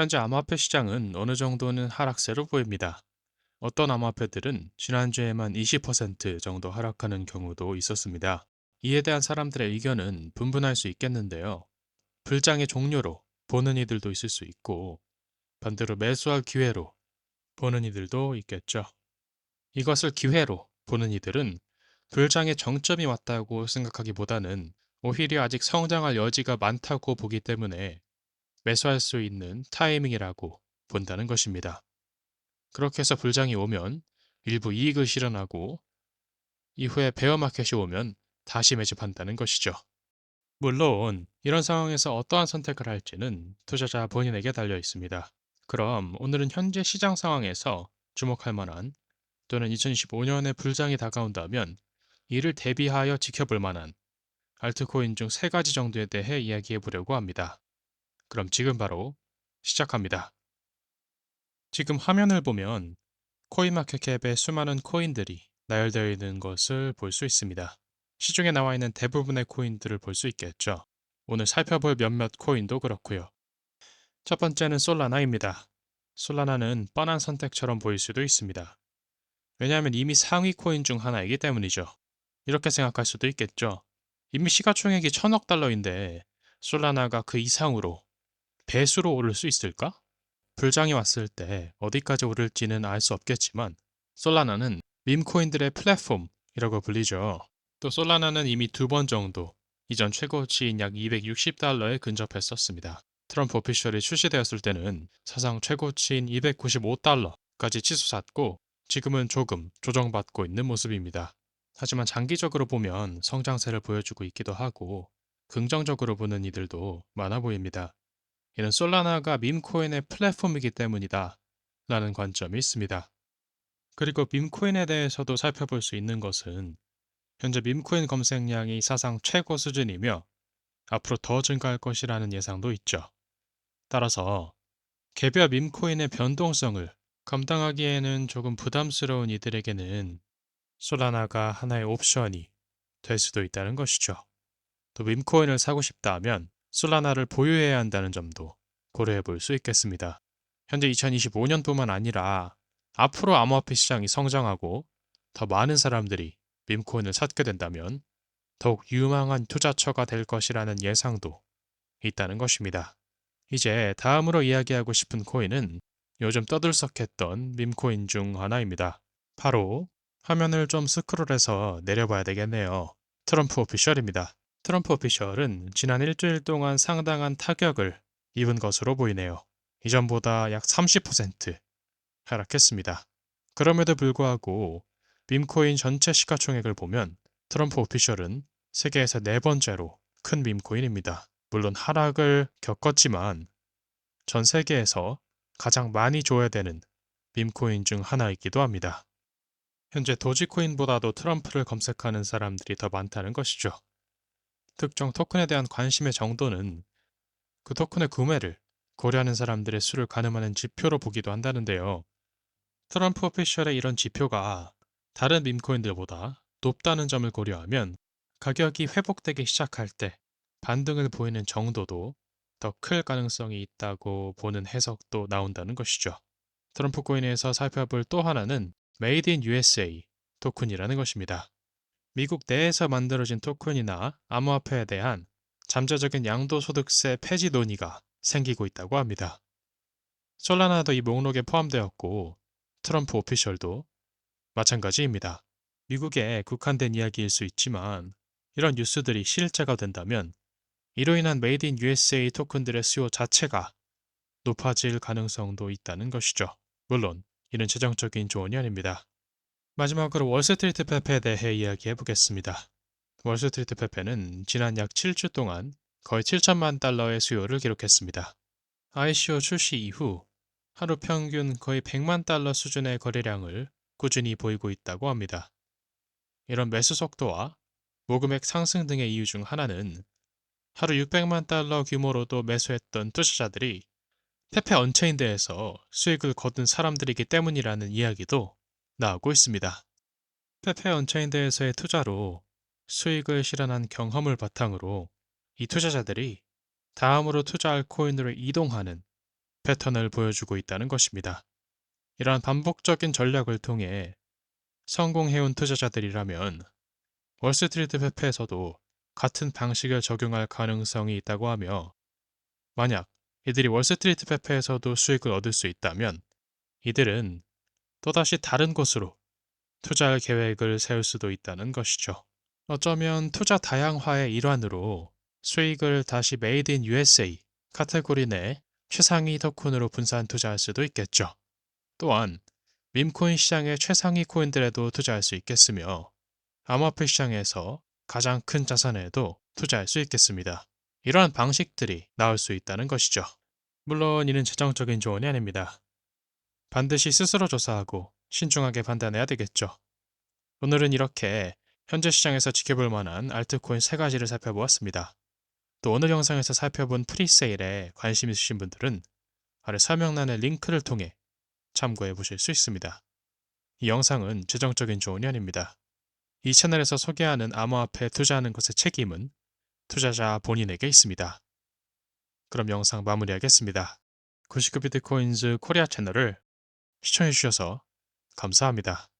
현재 암호화폐 시장은 어느 정도는 하락세로 보입니다. 어떤 암호화폐들은 지난주에만 20% 정도 하락하는 경우도 있었습니다. 이에 대한 사람들의 의견은 분분할 수 있겠는데요. 불장의 종료로 보는 이들도 있을 수 있고, 반대로 매수할 기회로 보는 이들도 있겠죠. 이것을 기회로 보는 이들은 불장의 정점이 왔다고 생각하기보다는 오히려 아직 성장할 여지가 많다고 보기 때문에 매수할 수 있는 타이밍이라고 본다는 것입니다. 그렇게 해서 불장이 오면 일부 이익을 실현하고 이후에 베어마켓이 오면 다시 매집한다는 것이죠. 물론 이런 상황에서 어떠한 선택을 할지는 투자자 본인에게 달려 있습니다. 그럼 오늘은 현재 시장 상황에서 주목할 만한 또는 2025년에 불장이 다가온다면 이를 대비하여 지켜볼 만한 알트코인 중 세 가지 정도에 대해 이야기해 보려고 합니다. 그럼 지금 바로 시작합니다. 지금 화면을 보면 코인마켓캡에 수많은 코인들이 나열되어 있는 것을 볼 수 있습니다. 시중에 나와 있는 대부분의 코인들을 볼 수 있겠죠. 오늘 살펴볼 몇몇 코인도 그렇고요. 첫 번째는 솔라나입니다. 솔라나는 뻔한 선택처럼 보일 수도 있습니다. 왜냐하면 이미 상위 코인 중 하나이기 때문이죠. 이렇게 생각할 수도 있겠죠. 이미 시가총액이 1000억 달러인데 솔라나가 그 이상으로 배수로 오를 수 있을까? 불장이 왔을 때 어디까지 오를지는 알 수 없겠지만 솔라나는 밈코인들의 플랫폼이라고 불리죠. 또 솔라나는 이미 두 번 정도 이전 최고치인 약 260달러에 근접했었습니다. 트럼프 오피셜이 출시되었을 때는 사상 최고치인 295달러까지 치솟았고 지금은 조금 조정받고 있는 모습입니다. 하지만 장기적으로 보면 성장세를 보여주고 있기도 하고 긍정적으로 보는 이들도 많아 보입니다. 이는 솔라나가 밈코인의 플랫폼이기 때문이다 라는 관점이 있습니다. 그리고 밈코인에 대해서도 살펴볼 수 있는 것은 현재 밈코인 검색량이 사상 최고 수준이며 앞으로 더 증가할 것이라는 예상도 있죠. 따라서 개별 밈코인의 변동성을 감당하기에는 조금 부담스러운 이들에게는 솔라나가 하나의 옵션이 될 수도 있다는 것이죠. 또 밈코인을 사고 싶다 하면 솔라나를 보유해야 한다는 점도 고려해 볼 수 있겠습니다. 현재 2025년뿐만 아니라 앞으로 암호화폐 시장이 성장하고 더 많은 사람들이 밈코인을 찾게 된다면 더욱 유망한 투자처가 될 것이라는 예상도 있다는 것입니다. 이제 다음으로 이야기하고 싶은 코인은 요즘 떠들썩했던 밈코인 중 하나입니다. 바로 화면을 좀 스크롤해서 내려봐야 되겠네요. 트럼프 오피셜입니다. 트럼프 오피셜은 지난 일주일 동안 상당한 타격을 입은 것으로 보이네요. 이전보다 약 30% 하락했습니다. 그럼에도 불구하고 밈코인 전체 시가총액을 보면 트럼프 오피셜은 세계에서 네 번째로 큰 밈코인입니다. 물론 하락을 겪었지만 전 세계에서 가장 많이 줘야 되는 밈코인 중 하나이기도 합니다. 현재 도지코인보다도 트럼프를 검색하는 사람들이 더 많다는 것이죠. 특정 토큰에 대한 관심의 정도는 그 토큰의 구매를 고려하는 사람들의 수를 가늠하는 지표로 보기도 한다는데요. 트럼프 오피셜의 이런 지표가 다른 밈코인들보다 높다는 점을 고려하면 가격이 회복되기 시작할 때 반등을 보이는 정도도 더 클 가능성이 있다고 보는 해석도 나온다는 것이죠. 트럼프 코인에서 살펴볼 또 하나는 Made in USA 토큰이라는 것입니다. 미국 내에서 만들어진 토큰이나 암호화폐에 대한 잠재적인 양도소득세 폐지 논의가 생기고 있다고 합니다. 솔라나도 이 목록에 포함되었고 트럼프 오피셜도 마찬가지입니다. 미국에 국한된 이야기일 수 있지만 이런 뉴스들이 실제가 된다면 이로 인한 메이드 인 USA 토큰들의 수요 자체가 높아질 가능성도 있다는 것이죠. 물론 이는 재정적인 조언이 아닙니다. 마지막으로 월스트리트 페페에 대해 이야기해 보겠습니다. 월스트리트 페페는 지난 약 7주 동안 거의 7천만 달러의 수요를 기록했습니다. ICO 출시 이후 하루 평균 거의 100만 달러 수준의 거래량을 꾸준히 보이고 있다고 합니다. 이런 매수 속도와 모금액 상승 등의 이유 중 하나는 하루 600만 달러 규모로도 매수했던 투자자들이 페페 언체인드에서 수익을 거둔 사람들이기 때문이라는 이야기도 나오고 있습니다. 페페 언체인드에서의 투자로 수익을 실현한 경험을 바탕으로 이 투자자들이 다음으로 투자할 코인으로 이동하는 패턴을 보여주고 있다는 것입니다. 이러한 반복적인 전략을 통해 성공해온 투자자들이라면 월스트리트 페페에서도 같은 방식을 적용할 가능성이 있다고 하며, 만약 이들이 월스트리트 페페에서도 수익을 얻을 수 있다면 이들은 또다시 다른 곳으로 투자할 계획을 세울 수도 있다는 것이죠. 어쩌면 투자 다양화의 일환으로 수익을 다시 메이드 인 USA 카테고리 내 최상위 덕훈으로 분산 투자할 수도 있겠죠. 또한 밈코인 시장의 최상위 코인들에도 투자할 수 있겠으며, 암호화폐 시장에서 가장 큰 자산에도 투자할 수 있겠습니다. 이러한 방식들이 나올 수 있다는 것이죠. 물론 이는 재정적인 조언이 아닙니다. 반드시 스스로 조사하고 신중하게 판단해야 되겠죠. 오늘은 이렇게 현재 시장에서 지켜볼 만한 알트코인 3가지를 살펴보았습니다. 또 오늘 영상에서 살펴본 프리세일에 관심 있으신 분들은 아래 설명란의 링크를 통해 참고해 보실 수 있습니다. 이 영상은 재정적인 조언이 아닙니다. 이 채널에서 소개하는 암호화폐에 투자하는 것의 책임은 투자자 본인에게 있습니다. 그럼 영상 마무리하겠습니다. 99비트코인즈 코리아 채널을 시청해주셔서 감사합니다.